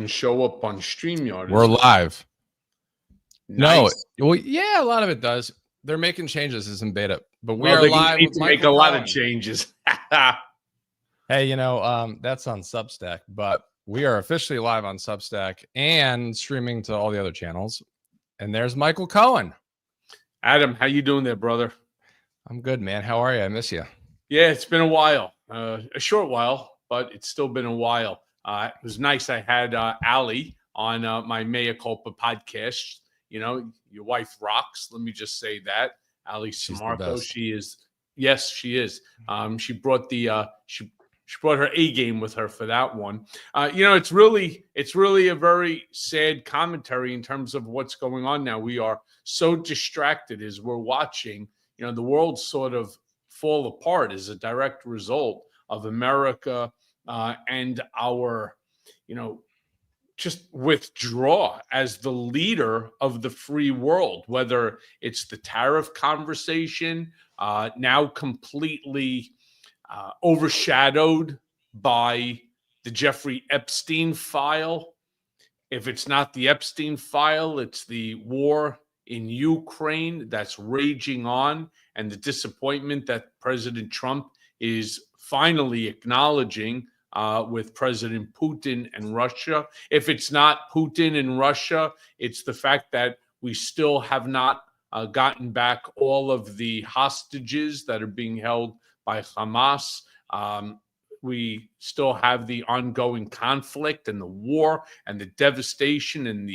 doesn't show up on StreamYard. We're live. Nice. No, well, yeah, a lot of it does. They're making changes. It's in beta, but we Well, are they live need with to Michael make a lot of Cohen. changes. Hey, that's on Substack, but we are officially live on Substack and streaming to all the other channels. And there's Michael Cohen. Adam, how you doing there, brother? I'm good, man. How are you? I miss you. Yeah, it's been a while, a short while, but it's still been a while. It was nice. I had Allie on my Mea Culpa podcast. You know, your wife rocks. Let me just say that. Allie Samarco, she is. Yes, she is. She brought the she brought her A game with her for that one. It's really a very sad commentary in terms of what's going on now. We are so distracted as we're watching, the world sort of fall apart as a direct result of America and our, just withdraw as the leader of the free world, whether it's the tariff conversation, now completely overshadowed by the Jeffrey Epstein file. If it's not the Epstein file, it's the war in Ukraine that's raging on, and the disappointment that President Trump is finally acknowledging with President Putin and Russia. If it's not Putin and Russia, it's the fact that we still have not gotten back all of the hostages that are being held by Hamas. We still have the ongoing conflict and the war and the devastation and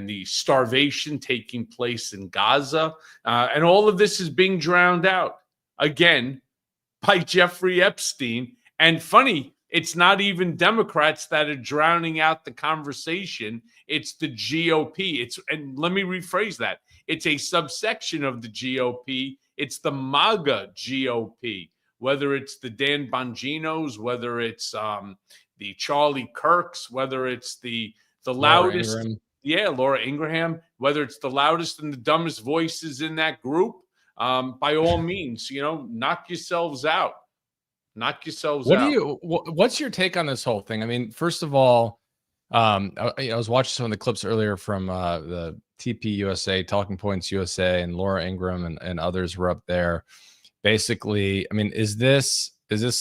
the starvation taking place in Gaza. And all of this is being drowned out again by Jeffrey Epstein. And funny, it's not even Democrats that are drowning out the conversation. It's the GOP. And let me rephrase that. It's a subsection of the GOP. It's the MAGA GOP. Whether it's the Dan Bonginos, whether it's the Charlie Kirks, whether it's the loudest, Laura Ingraham, whether it's the loudest and the dumbest voices in that group, by all means, knock yourselves out. Knock yourselves out. What's your take on this whole thing? I mean, first of all, I was watching some of the clips earlier from the TP USA, Talking Points USA, and Laura Ingraham and others were up there. Basically, I mean, is this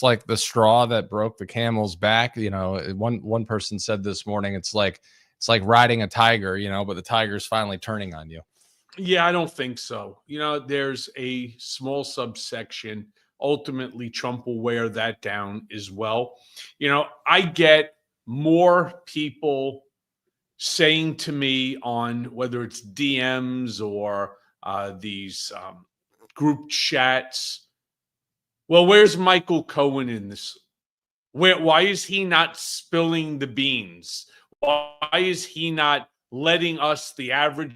like the straw that broke the camel's back? One person said this morning, it's like riding a tiger, but the tiger's finally turning on you. Yeah, I don't think so. There's a small subsection. Ultimately, Trump will wear that down as well. I get more people saying to me on whether it's DMs or these group chats, well, where's Michael Cohen in this? Why is he not spilling the beans? Why is he not letting us, the average,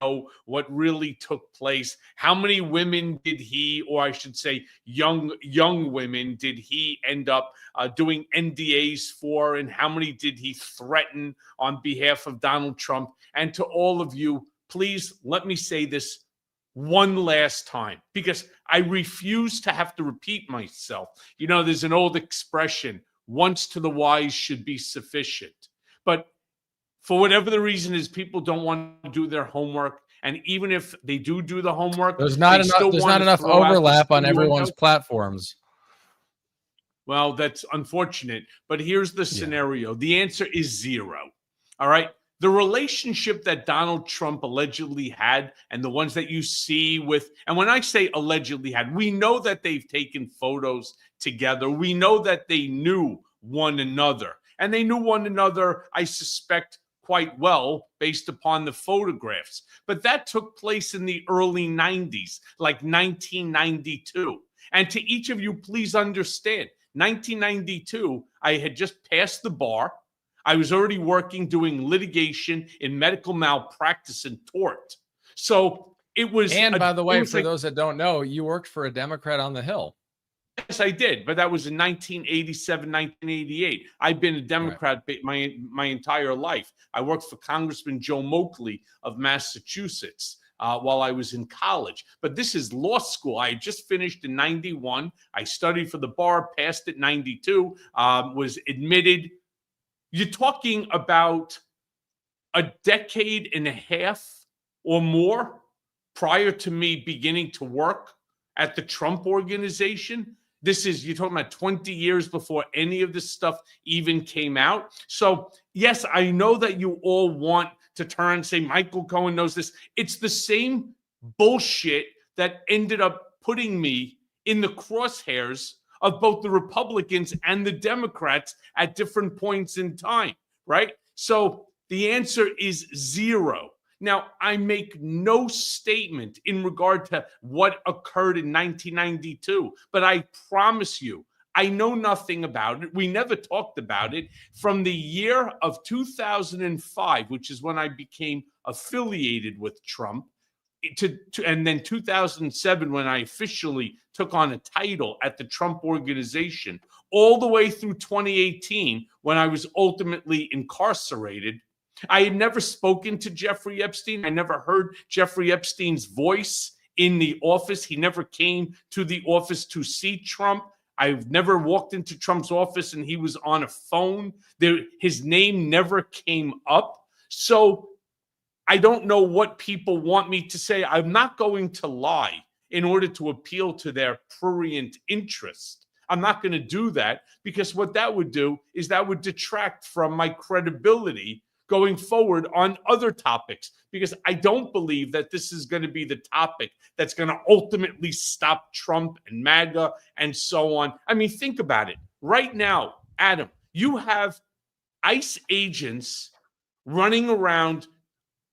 know what really took place? How many women did he, or I should say young women, did he end up doing NDAs for, and how many did he threaten on behalf of Donald Trump? And to all of you, please let me say this one last time, because I refuse to have to repeat myself. There's an old expression, once to the wise should be sufficient. But for whatever the reason is, people don't want to do their homework. And even if they do the homework, there's not enough overlap on everyone's platforms. Well, that's unfortunate. But here's the scenario. The answer is zero. All right. The relationship that Donald Trump allegedly had, and the ones that you see with, and when I say allegedly had, we know that they've taken photos together. We know that they knew one another. And they knew one another, I suspect, quite well based upon the photographs. But that took place in the early 90s, like 1992. And to each of you, please understand, 1992, I had just passed the bar. I was already working doing litigation in medical malpractice and tort. So it was. And by the way, for those that don't know, you worked for a Democrat on the Hill. Yes, I did. But that was in 1987, 1988. I've been a Democrat my entire life. I worked for Congressman Joe Moakley of Massachusetts while I was in college. But this is law school. I had just finished in 91. I studied for the bar, passed at 92, was admitted you're talking about a decade and a half or more prior to me beginning to work at the Trump organization. You're talking about 20 years before any of this stuff even came out. So, yes, I know that you all want to turn and say Michael Cohen knows this. It's the same bullshit that ended up putting me in the crosshairs of both the Republicans and the Democrats at different points in time, right? So the answer is zero. Now, I make no statement in regard to what occurred in 1992, but I promise you, I know nothing about it. We never talked about it. From the year of 2005, which is when I became affiliated with Trump, and then 2007, when I officially took on a title at the Trump organization, all the way through 2018, when I was ultimately incarcerated, I had never spoken to Jeffrey Epstein. I never heard Jeffrey Epstein's voice in the office. He never came to the office to see Trump. I've never walked into Trump's office and he was on a phone. His name never came up. So I don't know what people want me to say. I'm not going to lie in order to appeal to their prurient interest. I'm not going to do that, because what that would do is that would detract from my credibility going forward on other topics, because I don't believe that this is going to be the topic that's going to ultimately stop Trump and MAGA and so on. I mean, think about it. Right now, Adam, you have ICE agents running around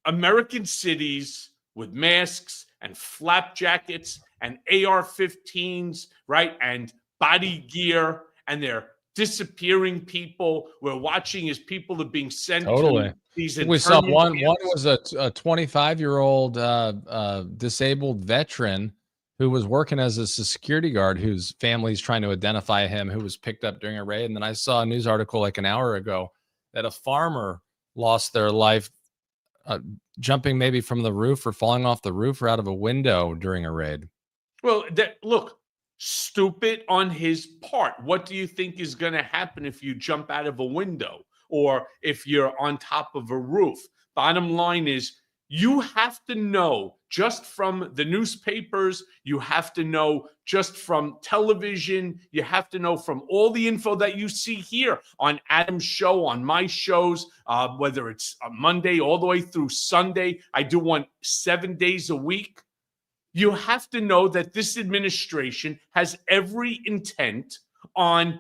American cities with masks and flap jackets and AR-15s, right? And body gear, and they're disappearing people. We're watching as people are being sent to these we saw one camps. was a 25-year-old disabled veteran who was working as a security guard, whose family's trying to identify him, who was picked up during a raid. And then I saw a news article like an hour ago that a farmer lost their life jumping maybe from the roof or falling off the roof or out of a window during a raid. Well, look, stupid on his part. What do you think is going to happen if you jump out of a window or if you're on top of a roof? Bottom line is, you have to know just from the newspapers, you have to know just from television, you have to know from all the info that you see here on Adam's show, on my shows, whether it's Monday all the way through Sunday. I do one 7 days a week. You have to know that this administration has every intent on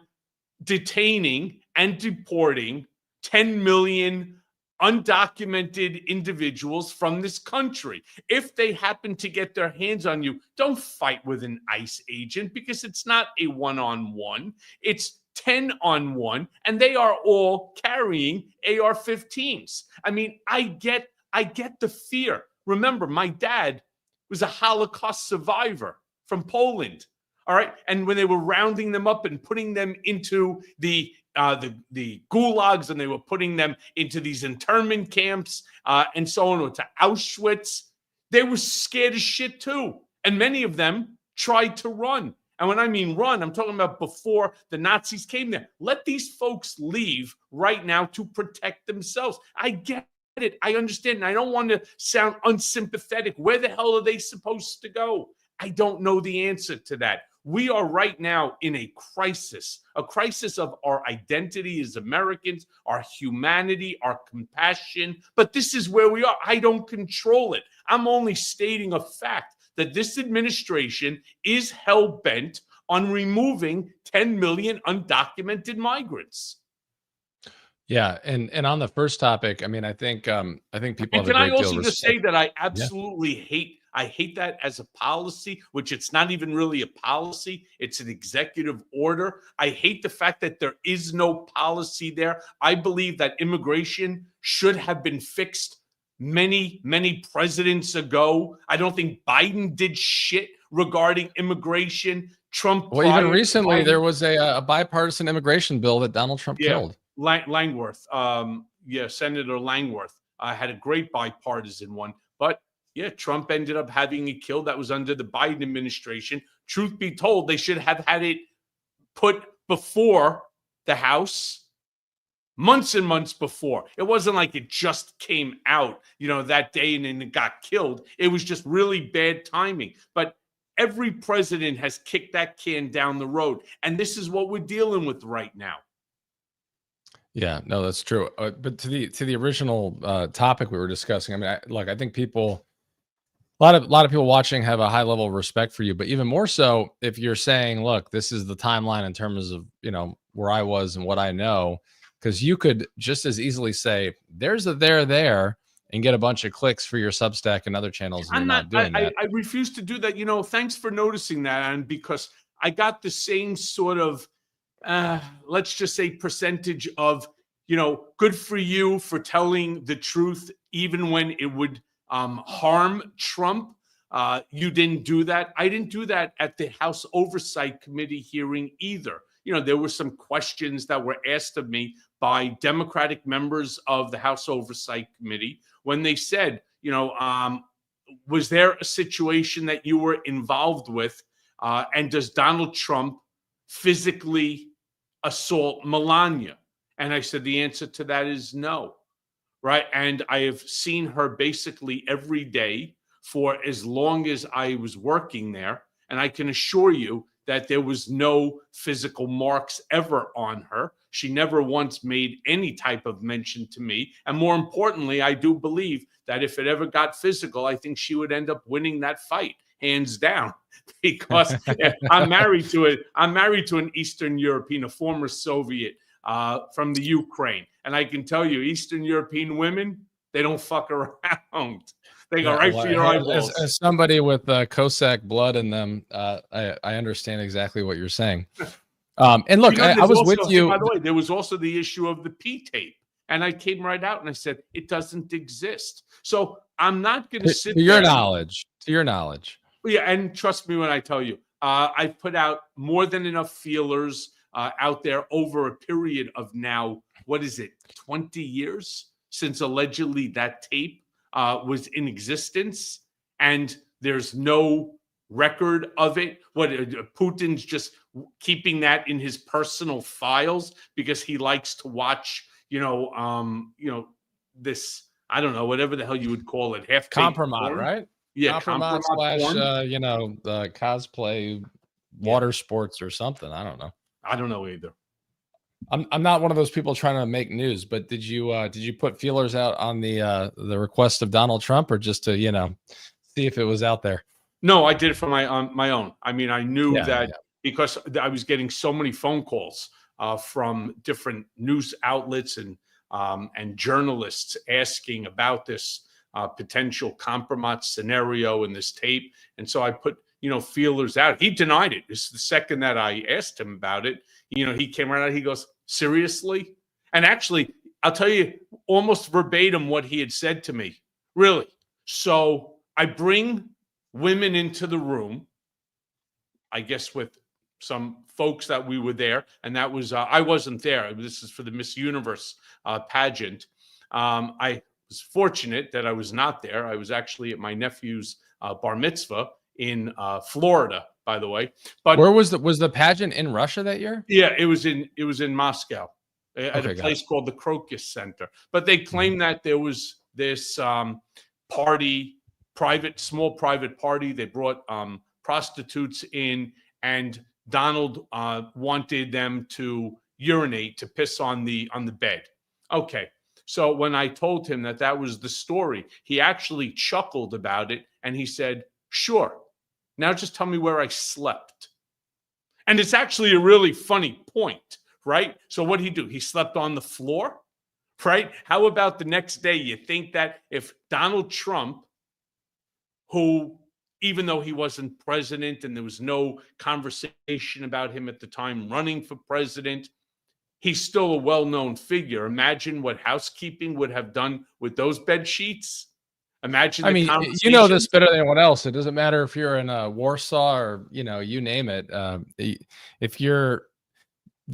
detaining and deporting 10 million undocumented individuals from this country. If they happen to get their hands on you, don't fight with an ICE agent, because it's not a one-on-one. It's 10-on-1, and they are all carrying AR-15s. I mean, I get the fear. Remember, my dad was a Holocaust survivor from Poland. All right. And when they were rounding them up and putting them into the gulags, and they were putting them into these internment camps and so on, or to Auschwitz, they were scared as shit too. And many of them tried to run. And when I mean run, I'm talking about before the Nazis came there. Let these folks leave right now to protect themselves. I get it. I understand. And I don't want to sound unsympathetic. Where the hell are they supposed to go? I don't know the answer to that. We are right now in a crisis of our identity as Americans, our humanity, our compassion. But this is where we are. I don't control it. I'm only stating a fact that this administration is hell-bent on removing 10 million undocumented migrants. Yeah, and on the first topic, I mean, I think people have a great deal of Can I also respect. just say that I absolutely hate that as a policy, which it's not even really a policy. It's an executive order. I hate the fact that there is no policy there. I believe that immigration should have been fixed many, many presidents ago. I don't think Biden did shit regarding immigration. Trump. Well, even recently, there was a bipartisan immigration bill that Donald Trump killed. Langworth. Senator Langworth had a great bipartisan one. But yeah, Trump ended up having it killed. That was under the Biden administration. Truth be told, they should have had it put before the House months and months before. It wasn't like it just came out, that day and then it got killed. It was just really bad timing. But every president has kicked that can down the road. And this is what we're dealing with right now. Yeah, no, that's true. But to the original topic we were discussing, I mean, I think people, a lot of people watching have a high level of respect for you, but even more so if you're saying, look, this is the timeline in terms of, where I was and what I know, because you could just as easily say there's a there and get a bunch of clicks for your Substack and other channels, and you're not doing that. I refuse to do that. Thanks for noticing that, and because I got the same sort of let's just say percentage of, good for you for telling the truth, even when it would harm Trump. You didn't do that. I didn't do that at the House Oversight Committee hearing either. There were some questions that were asked of me by Democratic members of the House Oversight Committee when they said, was there a situation that you were involved with? And does Donald Trump physically assault Melania? And I said, the answer to that is no. Right. And I have seen her basically every day for as long as I was working there. And I can assure you that there was no physical marks ever on her. She never once made any type of mention to me. And more importantly, I do believe that if it ever got physical, I think she would end up winning that fight, hands down, because I'm married to an Eastern European, a former Soviet from the Ukraine. And I can tell you, Eastern European women, they don't fuck around. They go right for your eyeballs. As somebody with Cossack blood in them, I understand exactly what you're saying. And look, I was with you. By the way, there was also the issue of the P tape. And I came right out and I said, it doesn't exist. So I'm not going to sit there. To your knowledge. Yeah, and trust me when I tell you, I've put out more than enough feelers out there over a period of now, 20 years since allegedly that tape was in existence, and there's no record of it. Putin's just keeping that in his personal files because he likes to watch, this, I don't know, whatever the hell you would call it, half compromise, right? Yeah, compromise slash, the cosplay, water sports or something. I don't know. I don't know either. I'm not one of those people trying to make news, but did you put feelers out on the request of Donald Trump, or just to see if it was out there? No, I did it for my own. I mean, I knew that because I was getting so many phone calls from different news outlets and journalists asking about this potential compromise scenario in this tape, and so I put feelers out. He denied it. This is the second that I asked him about it. He came right out. He goes, seriously? And actually, I'll tell you almost verbatim what he had said to me. Really? So I bring women into the room, I guess with some folks that we were there. And that was, I wasn't there. This is for the Miss Universe pageant. I was fortunate that I was not there. I was actually at my nephew's bar mitzvah in Florida, by the way. But where was the pageant in Russia that year? Yeah, it was in Moscow at a place called the Crocus Center. But they claimed that there was this party, small private party. They brought prostitutes in, and Donald wanted them to urinate, to piss on the bed. Okay. So when I told him that was the story, he actually chuckled about it and he said, sure. Now just tell me where I slept. And it's actually a really funny point, right? So what did he do? He slept on the floor, right? How about the next day? You think that if Donald Trump, who, even though he wasn't president and there was no conversation about him at the time running for president, he's still a well-known figure. Imagine what housekeeping would have done with those bed sheets. Imagine. I mean, this better than anyone else. It doesn't matter if you're in Warsaw or you name it.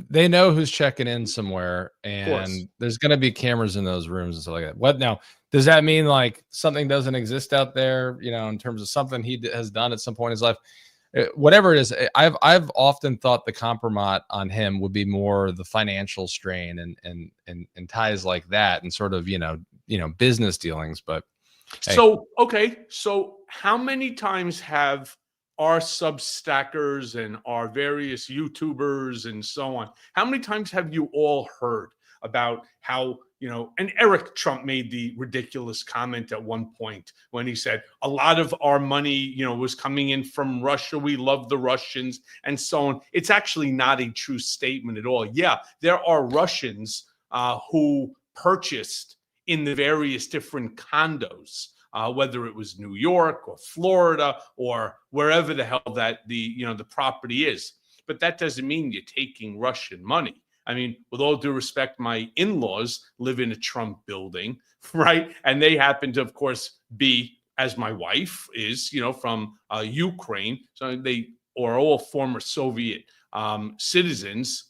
They know who's checking in somewhere, and there's going to be cameras in those rooms and stuff like that. What now? Does that mean like something doesn't exist out there? In terms of something he has done at some point in his life? whatever it is, I've often thought the compromise on him would be more the financial strain and ties like that, and sort of business dealings. But hey, So, okay. So, how many times have our Substackers and our various YouTubers and so on, how many times have you all heard about how, and Eric Trump made the ridiculous comment at one point when he said a lot of our money, was coming in from Russia. We love the Russians and so on. It's actually not a true statement at all. Yeah, there are Russians who purchased in the various different condos, whether it was New York or Florida or wherever the hell that the property is. But that doesn't mean you're taking Russian money. I mean, with all due respect, my in-laws live in a Trump building, right? And they happen to, of course, be, as my wife is, from Ukraine. So they are all former Soviet citizens.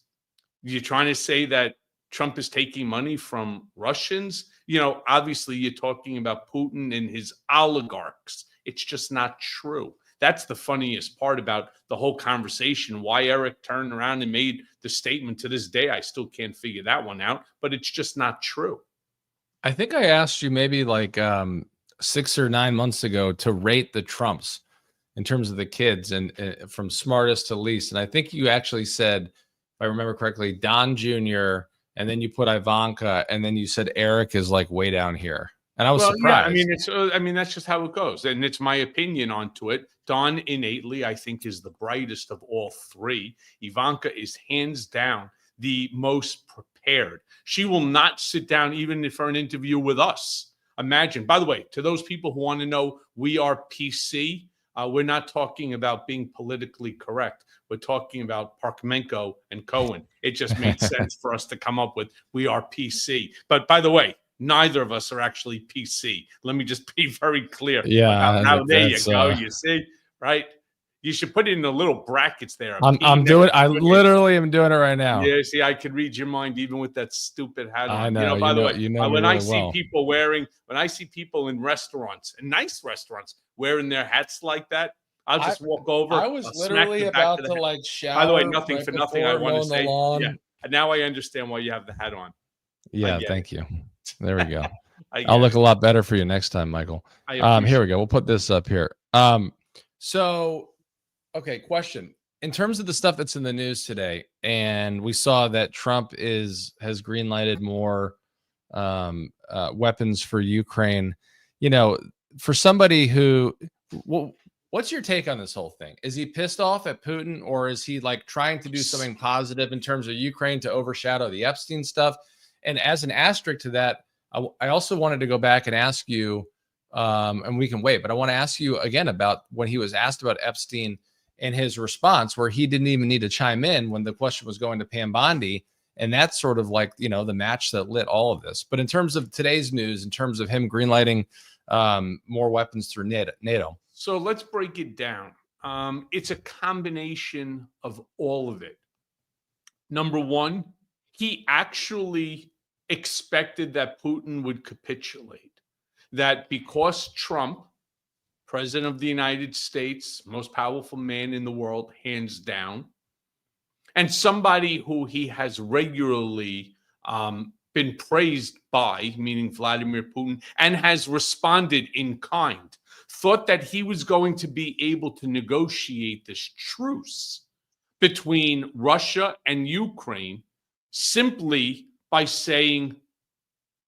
You're trying to say that Trump is taking money from Russians? Obviously you're talking about Putin and his oligarchs. It's just not true. That's the funniest part about the whole conversation. Why Eric turned around and made the statement to this day, I still can't figure that one out, but it's just not true. I think I asked you maybe like 6 or 9 months ago to rate the Trumps in terms of the kids and from smartest to least. And I think you actually said, if I remember correctly, Don Jr., and then you put Ivanka, and then you said Eric is like way down here. And I was surprised. Yeah, I mean, that's just how it goes. And it's my opinion onto it. Don innately, I think, is the brightest of all three. Ivanka is hands down the most prepared. She will not sit down even for an interview with us. Imagine, by the way, to those people who want to know, we are PC. We're not talking about being politically correct. We're talking about Parkhomenko and Cohen. It just made sense for us to come up with we are PC. But by the way, neither of us are actually PC. Let me just be very clear. Yeah. Now there you go. You see, right? You should put it in the little brackets there. I'm doing. I literally am doing it right now. Yeah, see, I could read your mind even with that stupid hat on. I know. By the way, when I see well. people when I see people in restaurants, and nice restaurants, wearing their hats like that, I'll just walk over. I was literally about to like shower. By the way, nothing for nothing. I want to say, yeah. Now I understand why you have the hat on. Yeah, thank you. There we go. I'll look a lot better for you next time, Michael. Here we go. We'll put this up here. So, okay, question. In terms of the stuff that's in the news today, and we saw that Trump has greenlighted more weapons for Ukraine. For somebody who, what's your take on this whole thing? Is he pissed off at Putin, or is he like trying to do something positive in terms of Ukraine to overshadow the Epstein stuff? And as an asterisk to that, I also wanted to go back and ask you, and we can wait, but I want to ask you again about when he was asked about Epstein and his response, where he didn't even need to chime in when the question was going to Pam Bondi. And that's sort of like, the match that lit all of this. But in terms of today's news, in terms of him greenlighting more weapons through NATO. So let's break it down. It's a combination of all of it. Number one, he actually expected that Putin would capitulate, that because Trump, President of the United States, most powerful man in the world, hands down, and somebody who he has regularly been praised by, meaning Vladimir Putin, and has responded in kind, thought that he was going to be able to negotiate this truce between Russia and Ukraine simply by saying,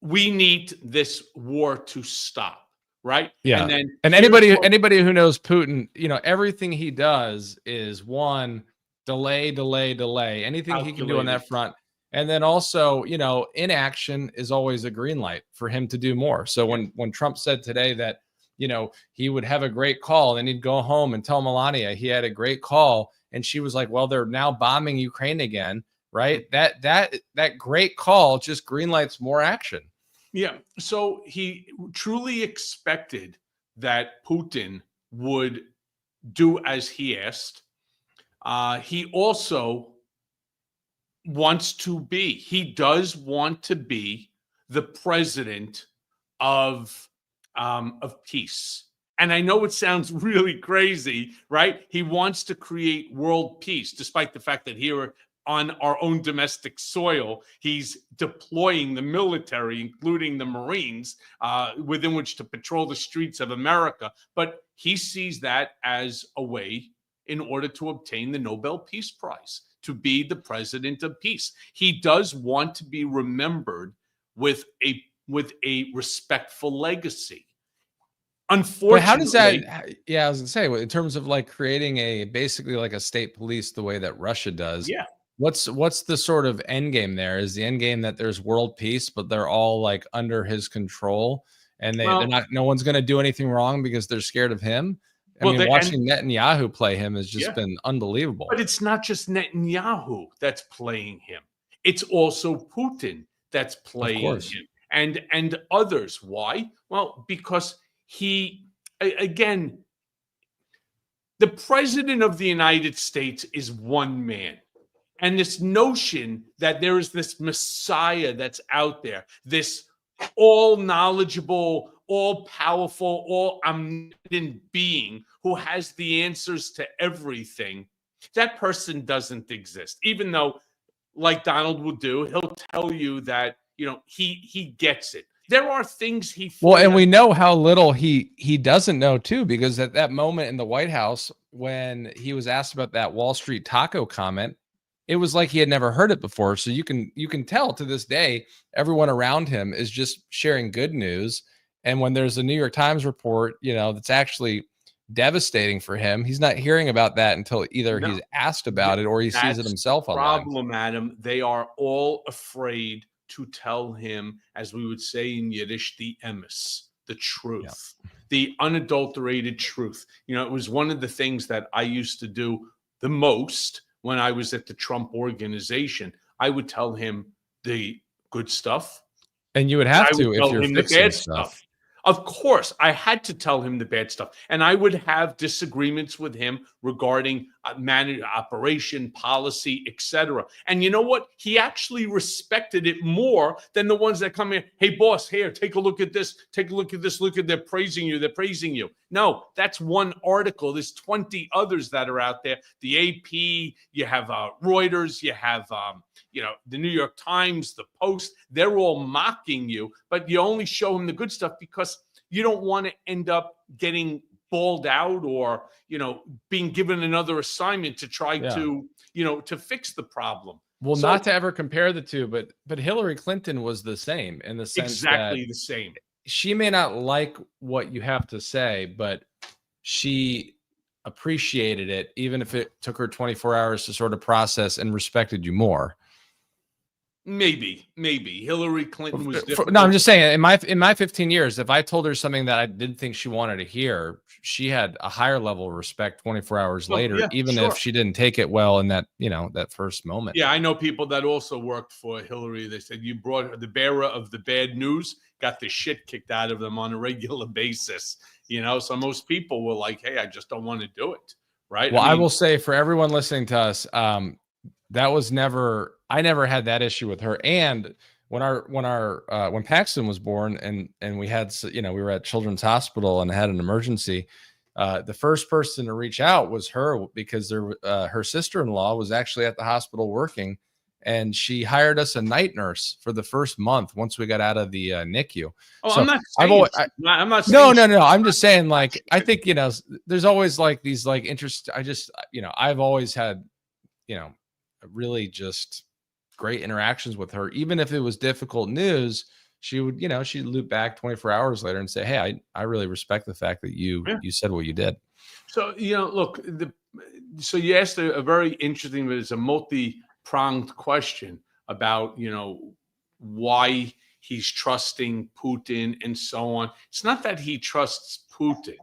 we need this war to stop, right? Yeah. And anybody who knows Putin, everything he does is one, delay. Anything he can do on that front. And then also, inaction is always a green light for him to do more. So when Trump said today that, he would have a great call, and he'd go home and tell Melania he had a great call, and she was like, well, they're now bombing Ukraine again, right? That great call just greenlights more action. Yeah. So he truly expected that Putin would do as he asked. He also he does want to be the president of peace. And I know it sounds really crazy, right? He wants to create world peace, despite the fact that here on our own domestic soil, he's deploying the military, including the Marines, within which to patrol the streets of America. But he sees that as a way in order to obtain the Nobel Peace Prize, to be the president of peace. He does want to be remembered with a respectful legacy. But how does Unfortunately, that? Yeah, I was gonna say, in terms of like creating a basically like a state police the way that Russia does. yeah. What's the sort of end game there? Is the end game that there's world peace, but they're all like under his control, and they're Well, not. No one's gonna do anything wrong because they're scared of him. I well, mean, they, and watching Netanyahu play him has just yeah, been unbelievable. but it's not just Netanyahu that's playing him. It's also Putin that's Of playing course. him, and others. Why? Well, because again, the president of the United States is one man. And this notion that there is this Messiah that's out there, this all knowledgeable, all powerful, all omnipotent being who has the answers to everything, that person doesn't exist. Even though, like Donald will do, he'll tell you that he gets it. There are things he Well, fully and we know how little he doesn't know too, because at that moment in the White House, when he was asked about that Wall Street taco comment, it was like he had never heard it before. So you can tell to this day, everyone around him is just sharing good news. And when there's a New York Times report, that's actually devastating for him, he's not hearing about that until either no. he's asked about it or he sees it That's the himself online. problem, Adam. They are all afraid to tell him, as we would say in Yiddish, the emes, the Yeah. truth, the unadulterated truth. It was one of the things that I used to do the most when I was at the Trump organization. I would tell him the good stuff, And you would and have I would to if tell you're him the fixing bad stuff. stuff. Of course, I had to tell him the bad stuff, and I would have disagreements with him regarding operation, policy, etc. And you know what? He actually respected it more than the ones that come in. Hey, boss, here, take a look at this. Take a look at this. Look at they're praising you. They're praising you. No, that's one article. There's 20 others that are out there. The AP, you have Reuters, you have the New York Times, the Post. They're all mocking you, but you only show them the good stuff because you don't want to end up getting balled out or being given another assignment to try Yeah. to fix the problem. Well, So not to ever compare the two, but Hillary Clinton was the same in the sense that exactly the same. she may not like what you have to say, but she appreciated it, even if it took her 24 hours to sort of process, and respected you more. Maybe Hillary Clinton was difficult. No, I'm just saying, in my 15 years, if I told her something that I didn't think she wanted to hear, she had a higher level of respect 24 hours Well, later, yeah, even sure. if she didn't take it well in that, that first moment. Yeah, I know people that also worked for Hillary. They said you brought the bearer of the bad news, got the shit kicked out of them on a regular basis. So most people were like, "Hey, I just don't want to do it." Right? Well, I will say for everyone listening to us, I never had that issue with her. And when Paxton was born and we had, we were at Children's Hospital and had an emergency, the first person to reach out was her, because her sister-in-law was actually at the hospital working, and she hired us a night nurse for the first month once we got out of the NICU. Oh, So I'm not I've saying always, I'm not no, saying I'm just saying, like, I think, there's always like these like interest. I've always had, really just great interactions with her. Even if it was difficult news, she would, she'd loop back 24 hours later and say, "Hey, I really respect the fact that you said what you did." So, look, so you asked a very interesting, but it's a multi-pronged question about, why he's trusting Putin and so on. It's not that he trusts Putin.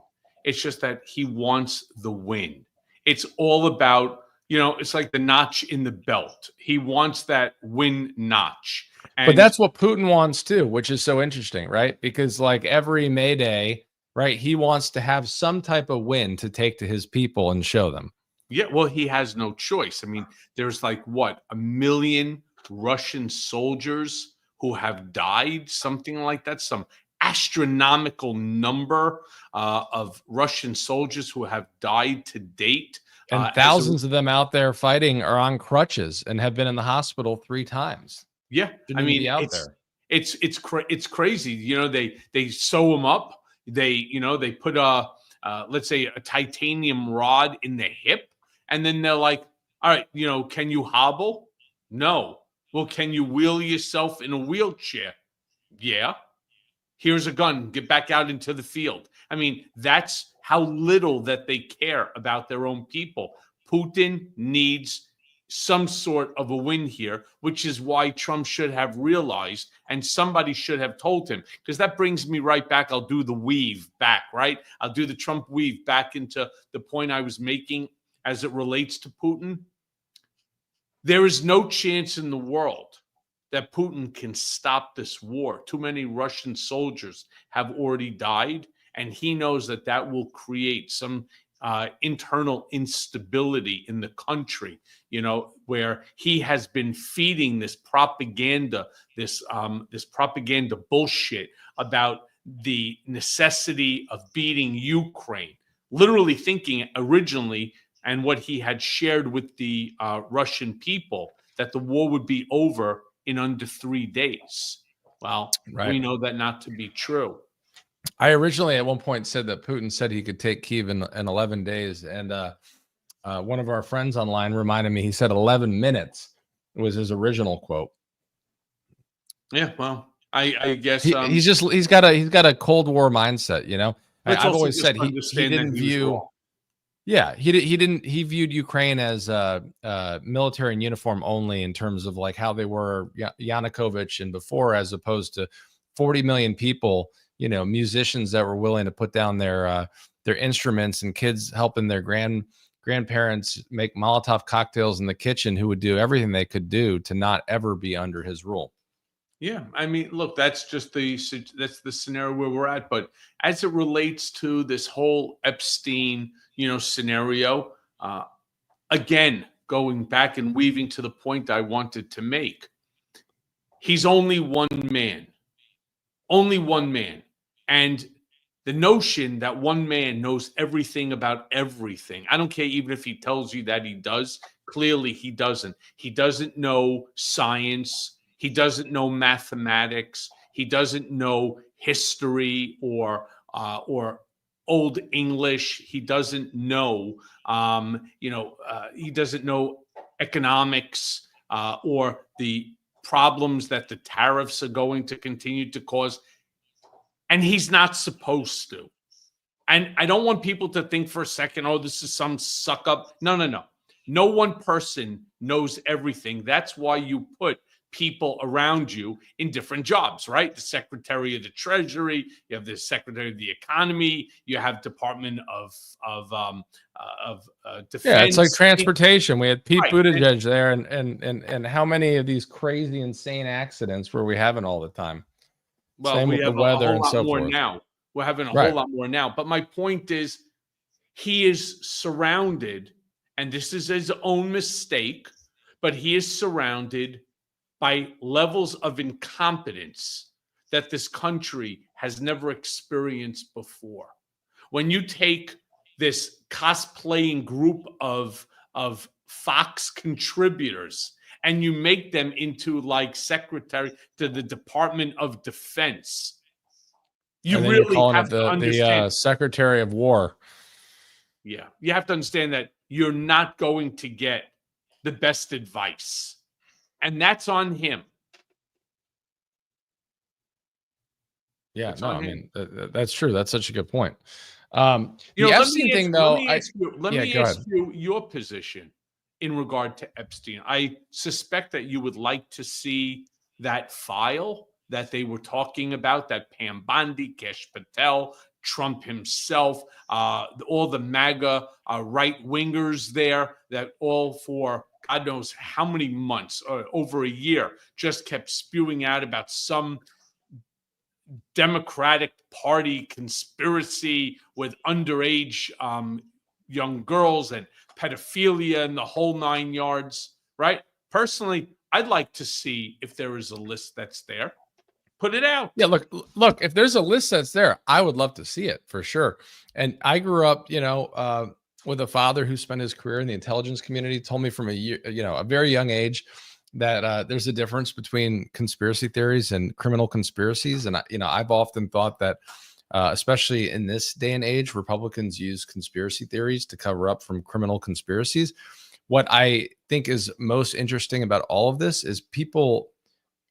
It's just that he wants the win. It's all about, it's like the notch in the belt. He wants that win notch. But that's what Putin wants too, which is so interesting, right? Because like every May Day, right, he wants to have some type of win to take to his people and show them. Yeah, well, he has no choice. I mean, there's like what, 1 million Russian soldiers who have died, something like that, some astronomical number of Russian soldiers who have died to date. And thousands of them out there fighting are on crutches and have been in the hospital 3 times. Yeah, Shouldn't even be out there. It's crazy. You know, they sew them up. They put let's say a titanium rod in the hip, and then they're like, all right, can you hobble? No. Well, can you wheel yourself in a wheelchair? Yeah. Here's a gun. Get back out into the field. I mean, that's how little that they care about their own people. Putin needs some sort of a win here, which is why Trump should have realized, and somebody should have told him, because that brings me right back. I'll do the weave back, right? I'll do the Trump weave back into the point I was making as it relates to Putin. There is no chance in the world that Putin can stop this war. Too many Russian soldiers have already died, and he knows that that will create some internal instability in the country, where he has been feeding this propaganda, this propaganda bullshit about the necessity of beating Ukraine, literally thinking originally, and what he had shared with the Russian people, that the war would be over in under 3 days. Well, Right. We know that not to be true. I originally at one point said that Putin said he could take Kyiv in 11 days. And one of our friends online reminded me, he said 11 minutes was his original quote. Yeah, well, I guess he's got a Cold War mindset, I've always said he didn't view. Yeah, he viewed Ukraine as military and uniform only in terms of like how they were Yanukovych and before, as opposed to 40 million people, musicians that were willing to put down their instruments, and kids helping their grandparents make Molotov cocktails in the kitchen, who would do everything they could do to not ever be under his rule. Yeah, I mean, look, that's the scenario where we're at. But as it relates to this whole Epstein, scenario, again, going back and weaving to the point I wanted to make, he's only one man, and the notion that one man knows everything about everything. I don't care even if he tells you that he does. Clearly, he doesn't. He doesn't know science. He doesn't know mathematics. He doesn't know history or Old English. He doesn't know, he doesn't know economics or the problems that the tariffs are going to continue to cause. And he's not supposed to. And I don't want people to think for a second, oh, this is some suck up. No. No one person knows everything. That's why you put people around you in different jobs, right? The Secretary of the Treasury, you have the Secretary of the Economy, you have Department of Defense. Yeah, it's like transportation. We had Pete Buttigieg there, and how many of these crazy, insane accidents were we having all the time? Well, Same with the weather and so forth. Now we're having a whole lot more now. But my point is, he is surrounded, and this is his own mistake, but he is surrounded by levels of incompetence that this country has never experienced before. When you take this cosplaying group of Fox contributors and you make them into like secretary to the Department of Defense, you really have to understand the Secretary of War. Yeah, you have to understand that you're not going to get the best advice. And that's on him. Yeah, I mean, that's true. That's such a good point. The Epstein thing, though, let me ask you your position in regard to Epstein. I suspect that you would like to see that file that they were talking about, that Pam Bondi, Kesh Patel, Trump himself, all the MAGA right-wingers there, that all for God knows how many months, over a year, just kept spewing out about some Democratic Party conspiracy with underage young girls and pedophilia and the whole 9 yards, right? Personally, I'd like to see if there is a list that's there. Put it out. Yeah, look, if there's a list that's there, I would love to see it for sure. And I grew up, with a father who spent his career in the intelligence community, told me from a very young age that there's a difference between conspiracy theories and criminal conspiracies. And I've often thought that, especially in this day and age, Republicans use conspiracy theories to cover up from criminal conspiracies. What I think is most interesting about all of this is people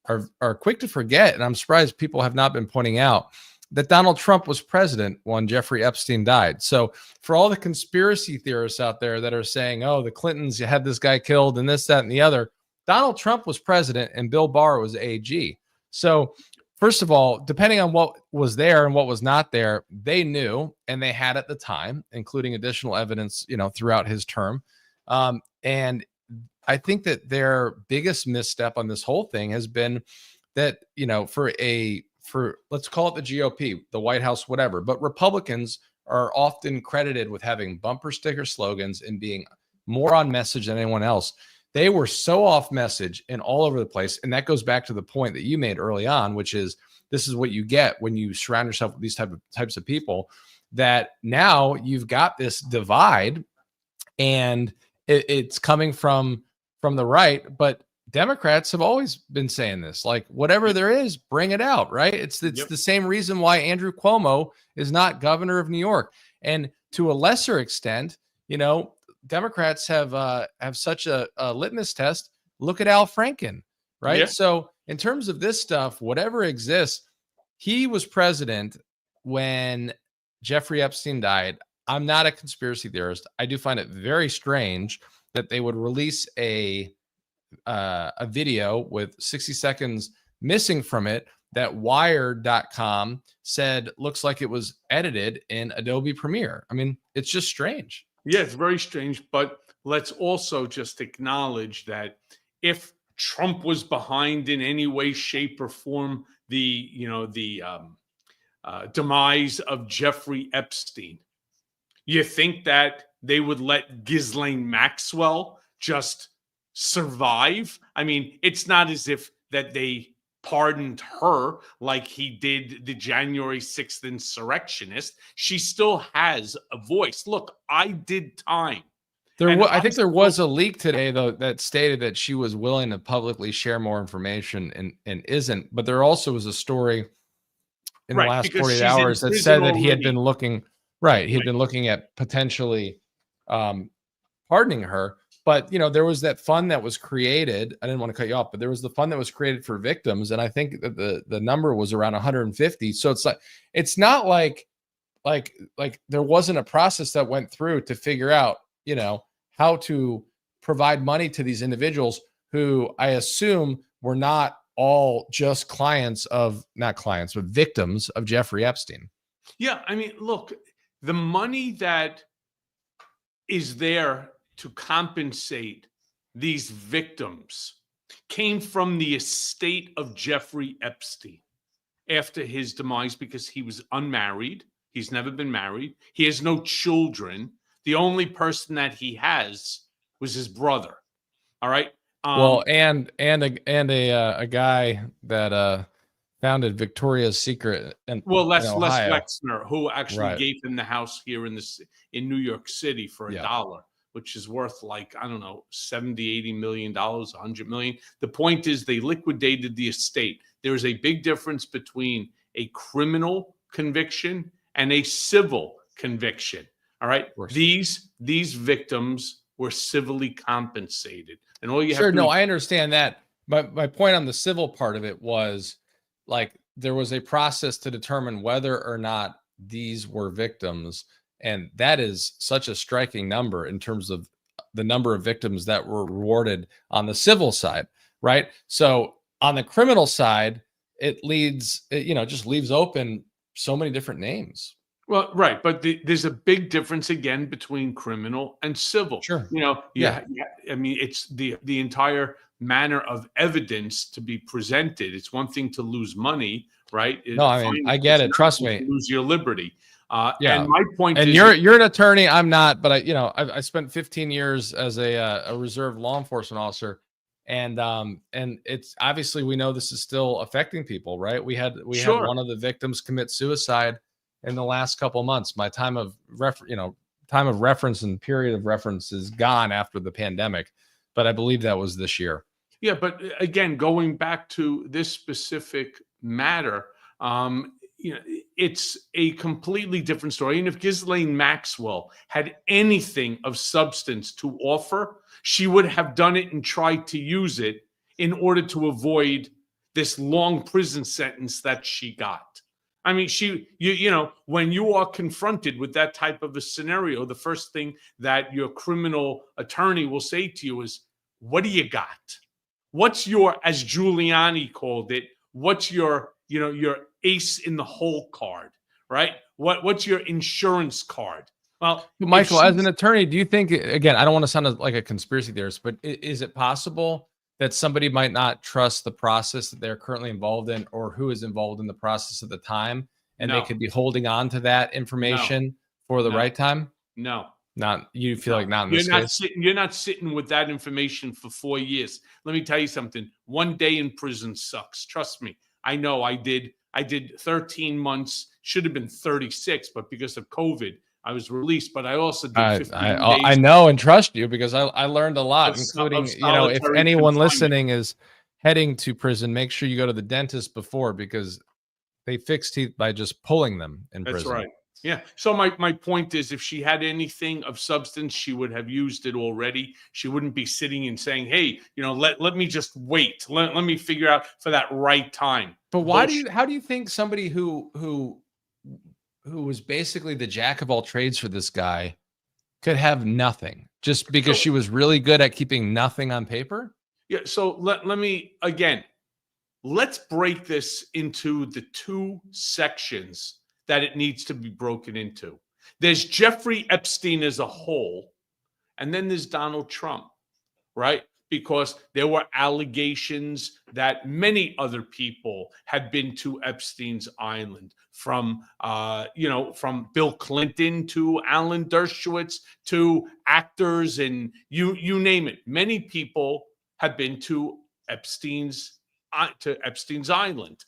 are quick to forget, and I'm surprised people have not been pointing out that Donald Trump was president when Jeffrey Epstein died. So for all the conspiracy theorists out there that are saying, oh, the Clintons had this guy killed and this, that, and the other, Donald Trump was president and Bill Barr was AG. So first of all, depending on what was there and what was not there, they knew, and they had at the time, including additional evidence, throughout his term. And I think that their biggest misstep on this whole thing has been that, for let's call it the GOP, the White House, whatever, but Republicans are often credited with having bumper sticker slogans and being more on message than anyone else. They were so off message and all over the place. And that goes back to the point that you made early on, which is this is what you get when you surround yourself with these types of people, that now you've got this divide, and it's coming from the right, but Democrats have always been saying this, like, whatever there is, bring it out, right? It's the same reason why Andrew Cuomo is not governor of New York. And to a lesser extent, Democrats have such a litmus test. Look at Al Franken, right? Yeah. So in terms of this stuff, whatever exists, he was president when Jeffrey Epstein died. I'm not a conspiracy theorist. I do find it very strange that they would release a video with 60 seconds missing from it that Wired.com said looks like it was edited in Adobe Premiere. I mean, it's just strange. Yeah, it's very strange. But let's also just acknowledge that if Trump was behind in any way, shape, or form the demise of Jeffrey Epstein, you think that they would let Ghislaine Maxwell just survive? I mean, it's not as if that they pardoned her like he did the January 6th insurrectionist. She still has a voice. Look, I did time. I think there was a leak today, though, that stated that she was willing to publicly share more information and isn't. But there also was a story in the last 48 hours that said that he had been looking, he had been looking at potentially pardoning her. But, there was that fund that was created. I didn't want to cut you off, but there was the fund that was created for victims. And I think that the number was around 150. So it's not like there wasn't a process that went through to figure out, how to provide money to these individuals who I assume were not all just victims of Jeffrey Epstein. Yeah. I mean, look, the money that is there to compensate these victims came from the estate of Jeffrey Epstein after his demise, because he was unmarried. He's never been married. He has no children. The only person that he has was his brother. All right. Well, and a guy that founded Victoria's Secret, and Les Wexner, who actually gave him the house here in New York City for $1, which is worth like, I don't know, $70-80 million, $100 million. The point is they liquidated the estate. There is a big difference between a criminal conviction and a civil conviction. All right. These victims were civilly compensated. And all you have to I understand that. But my point on the civil part of it was, like, there was a process to determine whether or not these were victims. And that is such a striking number in terms of the number of victims that were rewarded on the civil side, right? So on the criminal side, it just leaves open so many different names. Well, right. But there's a big difference, again, between criminal and civil. Sure. I mean, it's the entire manner of evidence to be presented. It's one thing to lose money, right? No, I mean, I get it. Trust me. Lose your liberty. And my point is, you're an attorney. I'm not, but I spent 15 years as a reserve law enforcement officer, And it's obviously, we know this is still affecting people, right? We had Sure. one of the victims commit suicide in the last couple months. My time of reference and period of reference is gone after the pandemic, but I believe that was this year. Yeah, but again, going back to this specific matter, it's a completely different story. And if Ghislaine Maxwell had anything of substance to offer, she would have done it and tried to use it in order to avoid this long prison sentence that she got. I mean, when you are confronted with that type of a scenario, the first thing that your criminal attorney will say to you is, "What do you got? What's your," as Giuliani called it, what's your ace in the hole card, right? What's your insurance card? Well, Michael, as an attorney, do you think, again, I don't want to sound like a conspiracy theorist, but is it possible that somebody might not trust the process that they're currently involved in, or who is involved in the process at the time, and they could be holding on to that information for the right time? No. Not, you feel like not in this case? You're not sitting with that information for 4 years. Let me tell you something. One day in prison sucks. Trust me. I know. I did 13 months. Should have been 36, but because of COVID, I was released. But I also did 15 days. I know and trust you, because I learned a lot, including, if anyone listening is heading to prison, make sure you go to the dentist before, because they fix teeth by just pulling them in prison. That's right. Yeah. So my point is, if she had anything of substance, she would have used it already. She wouldn't be sitting and saying, "Hey, let me just wait. Let me figure out for that right time." But how do you think somebody who was basically the jack of all trades for this guy could have nothing, just because she was really good at keeping nothing on paper? Yeah. So let me, again, let's break this into the two sections that it needs to be broken into. There's Jeffrey Epstein as a whole, and then there's Donald Trump, right? Because there were allegations that many other people had been to Epstein's island, from Bill Clinton to Alan Dershowitz to actors, and you name it. Many people have been to Epstein's island.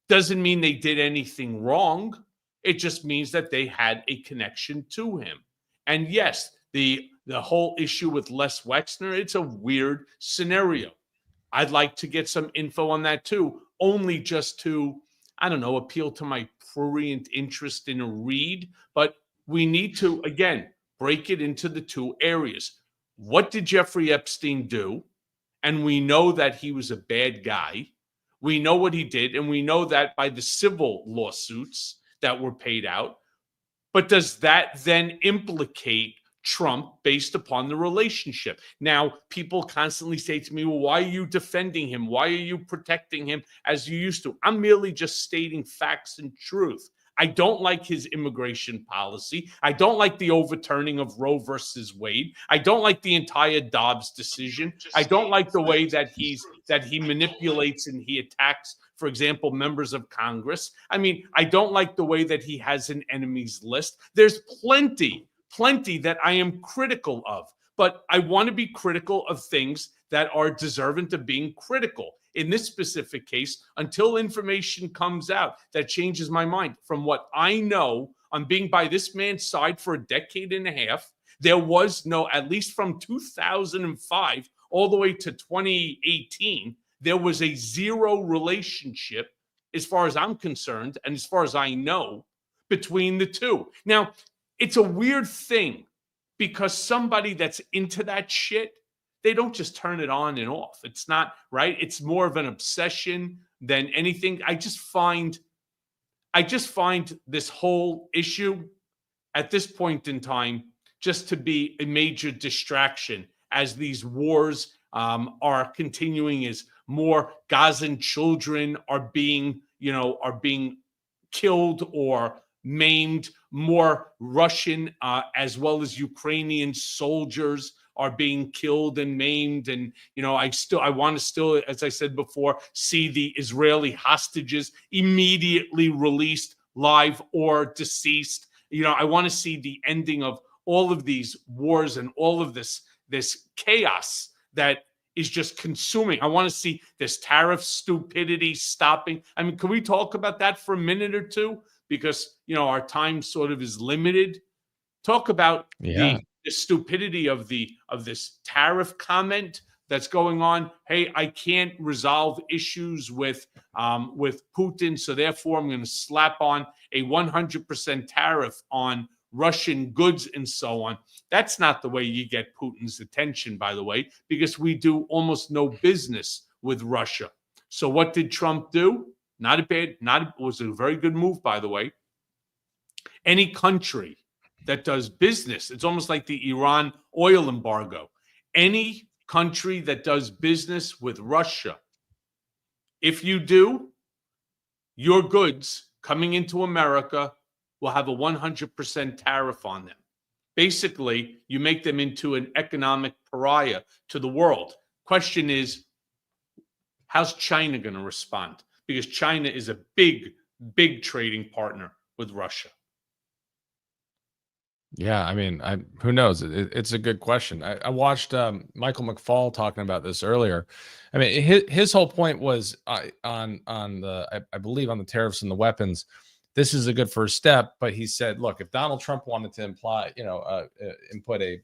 Doesn't mean they did anything wrong. It just means that they had a connection to him. And yes, the whole issue with Les Wexner, it's a weird scenario. I'd like to get some info on that too, only just to, I don't know, appeal to my prurient interest in a read. But we need to, again, break it into the two areas. What did Jeffrey Epstein do? And we know that he was a bad guy. We know what he did, and we know that by the civil lawsuits that were paid out. But does that then implicate Trump based upon the relationship? Now, people constantly say to me, "Well, why are you defending him? Why are you protecting him as you used to?" I'm merely just stating facts and truth. I don't like his immigration policy. I don't like the overturning of Roe versus Wade. I don't like the entire Dobbs decision. I don't like the way that he manipulates and he attacks, for example, members of Congress. I mean, I don't like the way that he has an enemies list. There's plenty that I am critical of, but I want to be critical of things that are deserving of being critical. In this specific case, until information comes out that changes my mind, from what I know, on being by this man's side for a decade and a half, there was no, at least from 2005 all the way to 2018, there was a zero relationship, as far as I'm concerned, and as far as I know, between the two. Now, it's a weird thing, because somebody that's into that shit, they don't just turn it on and off. It's not, right? It's more of an obsession than anything. I just find this whole issue at this point in time just to be a major distraction, as these wars are continuing, as more Gazan children are being killed or maimed, more Russian as well as Ukrainian soldiers are being killed and maimed. And, I want to still, as I said before, see the Israeli hostages immediately released, live or deceased. I want to see the ending of all of these wars and all of this chaos that is just consuming. I want to see this tariff stupidity stopping. I mean, can we talk about that for a minute or two? Because, our time sort of is limited. Talk about Yeah. the stupidity of this tariff comment that's going on. Hey, I can't resolve issues with Putin, so therefore I'm going to slap on a 100% tariff on Russian goods and so on. That's not the way you get Putin's attention, by the way, because we do almost no business with Russia. So what did Trump do? It was a very good move, by the way. Any country that does business, it's almost like the Iran oil embargo. Any country that does business with Russia, if you do, your goods coming into America will have a 100% tariff on them. Basically, you make them into an economic pariah to the world. Question is, how's China going to respond? Because China is a big, big trading partner with Russia. Yeah, I mean, who knows? It's a good question. I watched Michael McFaul talking about this earlier. I mean, his whole point was on the I believe on the tariffs and the weapons. This is a good first step, but he said, look, if Donald Trump wanted to input a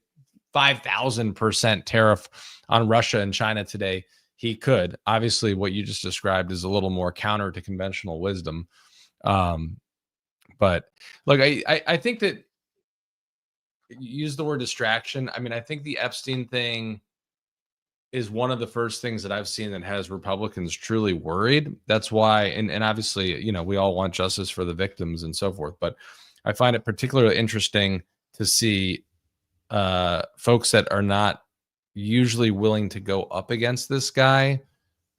5,000% tariff on Russia and China today, he could. Obviously, what you just described is a little more counter to conventional wisdom. But look, I think that use the word distraction. I mean, I think the Epstein thing is one of the first things that I've seen that has Republicans truly worried. That's why, and obviously, we all want justice for the victims and so forth. But I find it particularly interesting to see folks that are not usually willing to go up against this guy,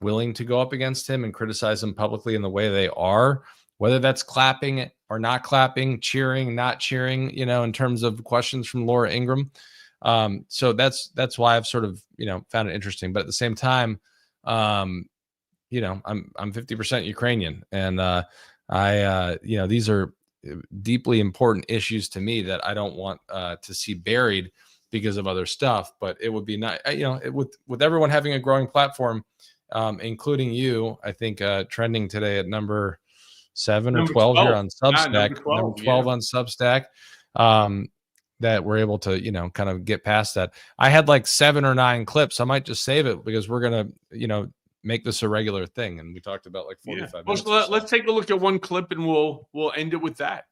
willing to go up against him and criticize him publicly in the way they are, whether that's clapping or not clapping, cheering, not cheering, in terms of questions from Laura Ingraham. So that's why I've sort of, found it interesting. But at the same time, I'm 50% Ukrainian, and these are deeply important issues to me that I don't want to see buried because of other stuff. But it would be nice, with everyone having a growing platform, including you, I think trending today at number 7 or 12 here on Substack, number 12 on Substack, that we're able to, kind of get past that. I had like 7 or 9 clips. I might just save it because we're going to, make this a regular thing. And we talked about like 45 minutes. Let's take a look at one clip and we'll end it with that.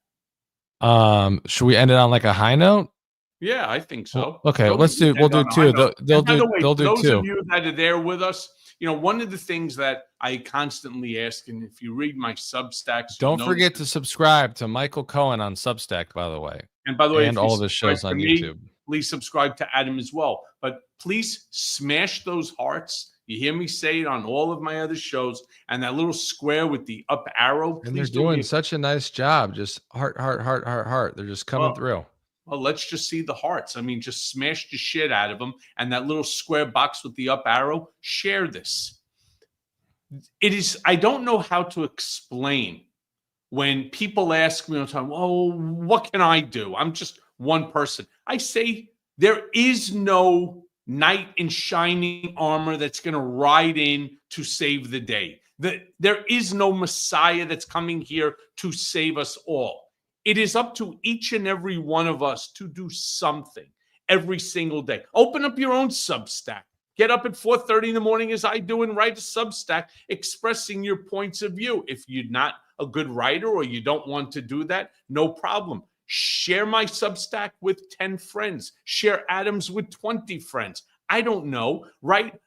Should we end it on like a high note? Yeah, I think so. Well, okay, we'll do 2. They'll do 2. Those of you that are there with us, one of the things that I constantly ask, and if you read my Substacks, don't forget to subscribe to Michael Cohen on Substack, by the way. And by the way, and all of his shows on YouTube. Please subscribe to Adam as well. But please smash those hearts. You hear me say it on all of my other shows, and that little square with the up arrow. And they're doing such a nice job. Just heart. They're just coming through. Well, let's just see the hearts. I mean, just smash the shit out of them. And that little square box with the up arrow, share this. I don't know how to explain when people ask me all the time, oh, what can I do? I'm just one person. I say there is no knight in shining armor that's going to ride in to save the day. There is no Messiah that's coming here to save us all. It is up to each and every one of us to do something every single day. Open up your own Substack. Get up at 4:30 in the morning as I do and write a Substack expressing your points of view. If you're not a good writer or you don't want to do that, no problem. Share my Substack with 10 friends. Share Adam's with 20 friends. I don't know, right?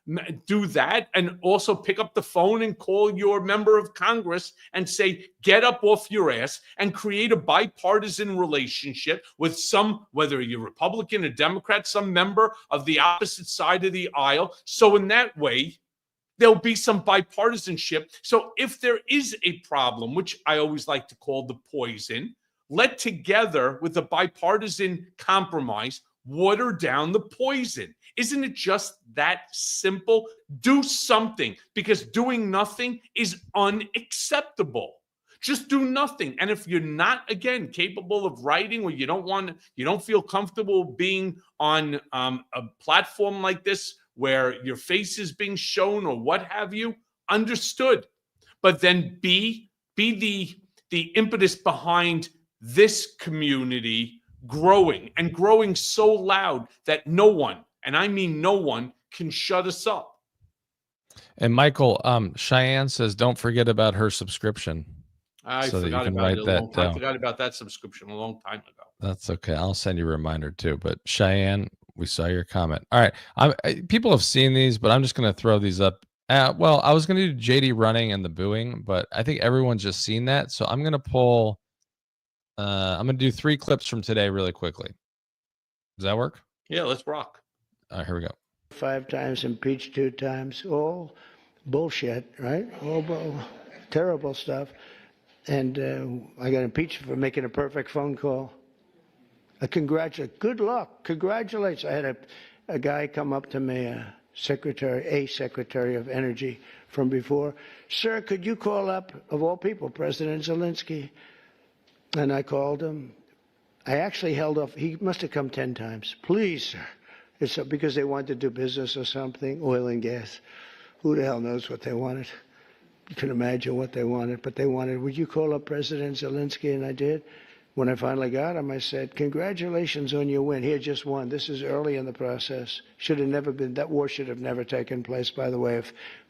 Do that and also pick up the phone and call your member of Congress and say, get up off your ass and create a bipartisan relationship with whether you're Republican or Democrat, some member of the opposite side of the aisle. So in that way, there'll be some bipartisanship. So if there is a problem, which I always like to call the poison, let together with a bipartisan compromise, water down the poison. Isn't it just that simple? Do something, because doing nothing is unacceptable. Just do nothing. And if you're not, again, capable of writing, or you don't feel comfortable being on a platform like this where your face is being shown or what have you, understood. But then be the impetus behind this community growing and growing so loud that no one, and I mean no one, can shut us up. And Michael, Cheyenne says, don't forget about her subscription. I So that you forgot can about write it a that long time. I down. forgot about that subscription a long time ago. That's okay. I'll send you a reminder too. But Cheyenne, we saw your comment. All right. People have seen these, but I'm just going to throw these up. Well, I was going to do JD running and the booing, but I think everyone's just seen that. So I'm going to pull, I'm going to do 3 clips from today really quickly. Does that work? Yeah, let's rock. All right, here we go. 5 times, impeached 2 times, all bullshit, right? All terrible stuff. And I got impeached for making a perfect phone call. Good luck, congratulations. I had a guy come up to me, a secretary of energy from before. Sir, could you call up, of all people, President Zelensky? And I called him. I actually held off. He must have come 10 times. Please, sir. It's because they wanted to do business or something, oil and gas. Who the hell knows what they wanted? You can imagine what they wanted, but they wanted, would you call up President Zelensky? And I did. When I finally got him, I said, congratulations on your win. He had just won. This is early in the process. Should have never been, that war should have never taken place, by the way.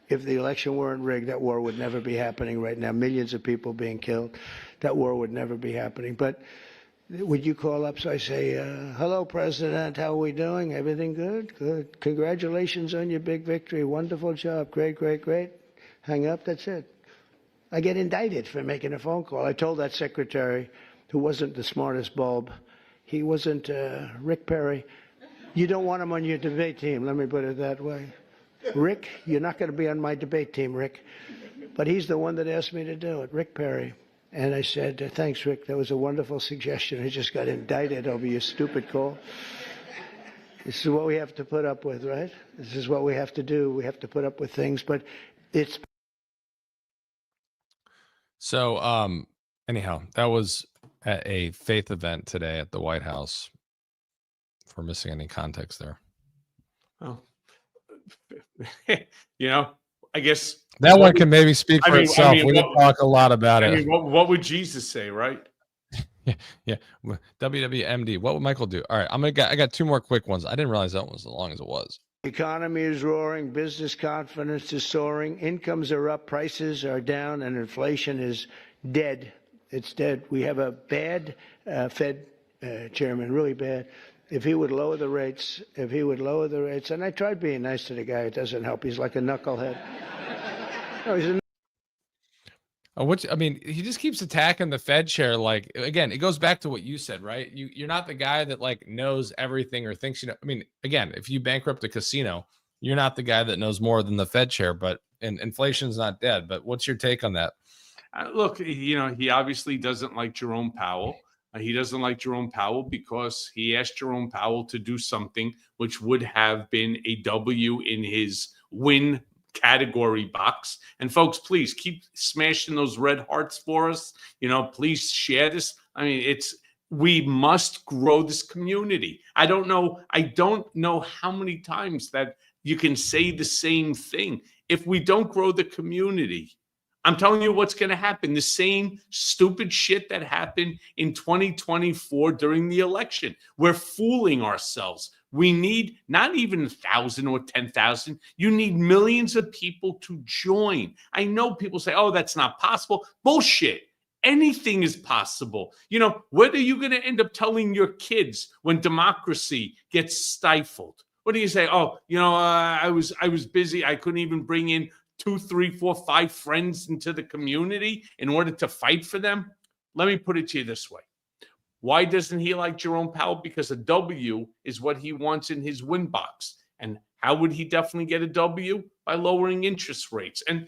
If the election weren't rigged, that war would never be happening right now. Millions of people being killed. That war would never be happening. But would you call up? So I say, hello, President. How are we doing? Everything good? Good. Congratulations on your big victory. Wonderful job. Great, great, great. Hang up. That's it. I get indicted for making a phone call. I told that secretary, who wasn't the smartest bulb, he wasn't Rick Perry. You don't want him on your debate team. Let me put it that way. Rick, you're not going to be on my debate team, Rick. But he's the one that asked me to do it, Rick Perry. And I said, thanks, Rick. That was a wonderful suggestion. I just got indicted over your stupid call. This is what we have to put up with, right? This is what we have to do. We have to put up with things. But it's. So, anyhow, that was at a faith event today at the White House. If we're missing any context there. Oh, I guess that one can maybe speak for itself. We didn't talk a lot about it. What would Jesus say, right? Yeah. WWMD. What would Michael do? All right, I got 2 more quick ones. I didn't realize that one was as long as it was. The economy is roaring, business confidence is soaring, incomes are up, prices are down, and inflation is dead. It's dead. We have a bad Fed chairman, really bad. If he would lower the rates, and I tried being nice to the guy, it doesn't help. He's like a knucklehead. No, he's he just keeps attacking the Fed chair. Like, again, it goes back to what you said, right? You're not the guy that like knows everything or thinks you know. I mean, again, if you bankrupt a casino, you're not the guy that knows more than the Fed chair. But and inflation's not dead. But what's your take on that? Look, he obviously doesn't like Jerome Powell. He doesn't like Jerome Powell because he asked Jerome Powell to do something which would have been a W in his win category box. And folks, please keep smashing those red hearts for us. Please share this. I mean, we must grow this community. I don't know how many times that you can say the same thing. If we don't grow the community, I'm telling you what's going to happen. The same stupid shit that happened in 2024 during the election. We're fooling ourselves. We need not even 1,000 or 10,000. You need millions of people to join. I know people say, oh, that's not possible. Bullshit. Anything is possible. What are you going to end up telling your kids when democracy gets stifled? What do you say? Oh, I was busy. I couldn't even bring in 2, 3, 4, 5 friends into the community in order to fight for them. Let me put it to you this way. Why doesn't he like Jerome Powell? Because a W is what he wants in his win box. And how would he definitely get a W? By lowering interest rates. And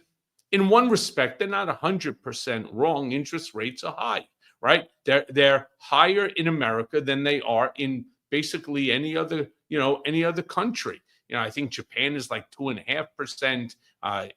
in one respect, they're not 100% wrong. Interest rates are high, right? They're higher in America than they are in basically any other country. I think Japan is like 2.5%.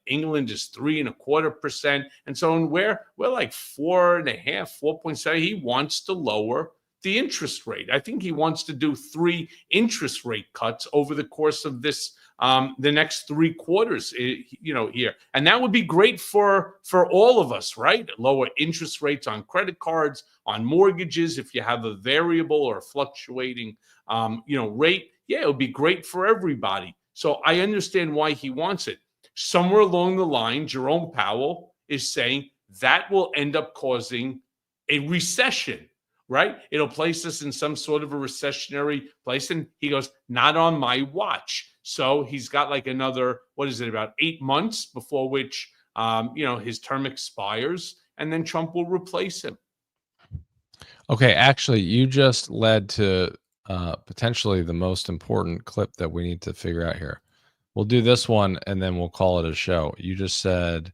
England is 3.25%. And so we're like 4.5, 4.7. He wants to lower the interest rate. I think he wants to do 3 interest rate cuts over the course of this the next 3 quarters, here. And that would be great for all of us, right? Lower interest rates on credit cards, on mortgages. If you have a variable or fluctuating, rate, yeah, it would be great for everybody. So I understand why he wants it. Somewhere along the line, Jerome Powell is saying that will end up causing a recession, right? It'll place us in some sort of a recessionary place. And he goes, not on my watch. So he's got like another, about 8 months before which, his term expires, and then Trump will replace him. Okay, actually, you just led to potentially the most important clip that we need to figure out here. We'll do this one, and then we'll call it a show. You just said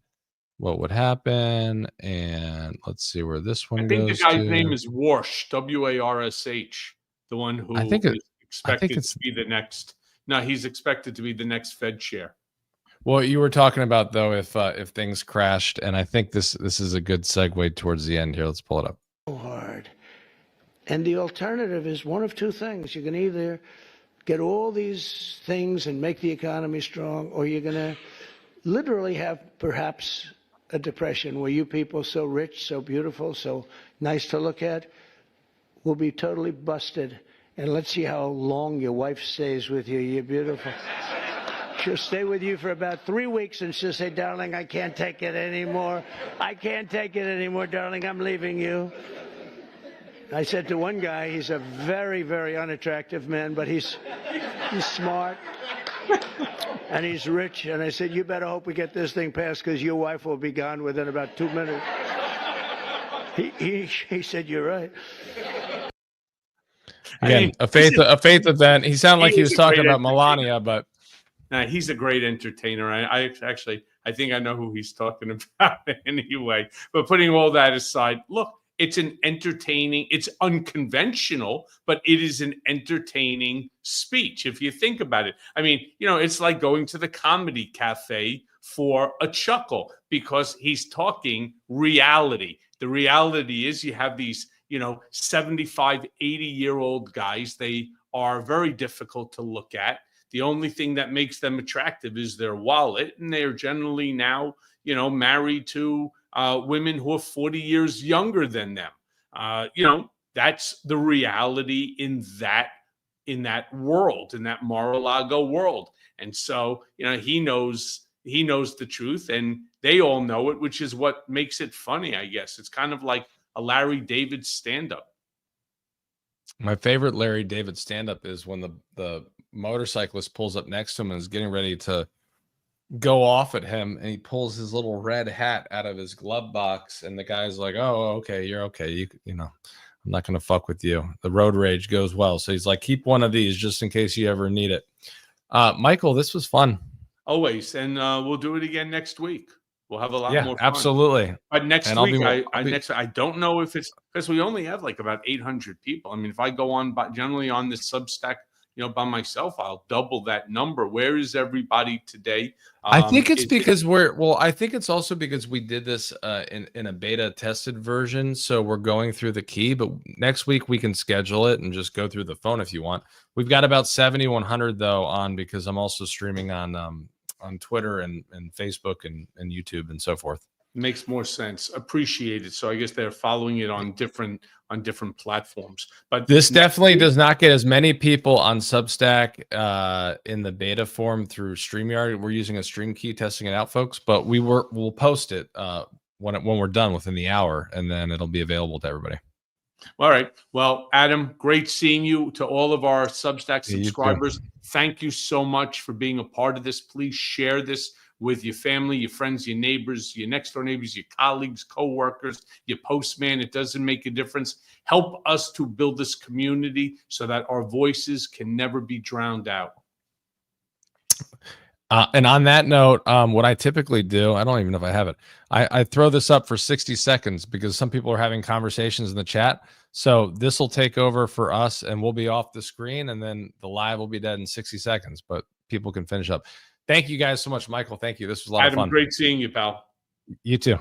what would happen, and let's see where this one goes. I think the guy's name is Warsh, W-A-R-S-H, the one who is expected to be the next. No, he's expected to be the next Fed chair. Well, you were talking about, though, if things crashed, and I think this is a good segue towards the end here. Let's pull it up. Hard. And the alternative is one of two things. You can either get all these things and make the economy strong, or you're going to literally have perhaps a depression where you people so rich, so beautiful, so nice to look at will be totally busted. And let's see how long your wife stays with you. You're beautiful. She'll stay with you for about 3 weeks and she'll say, darling, I can't take it anymore. I can't take it anymore, darling. I'm leaving you. I said to one guy, he's a very, very unattractive man, but he's smart and he's rich. And I said, you better hope we get this thing passed because your wife will be gone within about 2 minutes. He said, you're right. Again, a faith event. He sounded like he was talking about Melania, but he's a great entertainer. I think I know who he's talking about anyway. But putting all that aside, look, it's it's unconventional, but it is an entertaining speech. If you think about it, I mean, it's like going to the comedy cafe for a chuckle because he's talking reality. The reality is you have these, 75, 80-year-old guys. They are very difficult to look at. The only thing that makes them attractive is their wallet. And they're generally now, married to women who are 40 years younger than them. That's the reality in that world, in that Mar-a-Lago world. And so, he knows the truth and they all know it, which is what makes it funny, I guess. It's kind of like a Larry David stand-up. My favorite Larry David stand-up is when the motorcyclist pulls up next to him and is getting ready to go off at him, and he pulls his little red hat out of his glove box, and the guy's like, oh, okay, you're okay. You know, I'm not going to fuck with you. The road rage goes well. So he's like, keep one of these just in case you ever need it. Michael, this was fun. Always. And we'll do it again next week. We'll have a lot more fun. Absolutely. But next week, I don't know if it's because we only have like about 800 people. I mean, if I go on generally on this Substack, by myself, I'll double that number. Where is everybody today? I think it's because I think it's also because we did this in a beta tested version. So we're going through the key, but next week we can schedule it and just go through the phone if you want. We've got about 7,100 though on because I'm also streaming on Twitter and Facebook and YouTube and so forth. Makes more sense. Appreciate it. So I guess they're following it on different platforms. But this definitely does not get as many people on Substack in the beta form through StreamYard. We're using a stream key testing it out, folks. But we'll post it when we're done within the hour, and then it'll be available to everybody. All right. Well, Adam, great seeing you. To all of our Substack subscribers, thank you so much for being a part of this. Please share this with your family, your friends, your neighbors, your next door neighbors, your colleagues, co-workers, your postman. It doesn't make a difference. Help us to build this community so that our voices can never be drowned out. And on that note, what I typically do, I don't even know if I have it. I throw this up for 60 seconds because some people are having conversations in the chat. So this will take over for us and we'll be off the screen and then the live will be dead in 60 seconds, but people can finish up. Thank you guys so much, Michael. Thank you. This was a lot of fun. Great seeing you, pal. You too.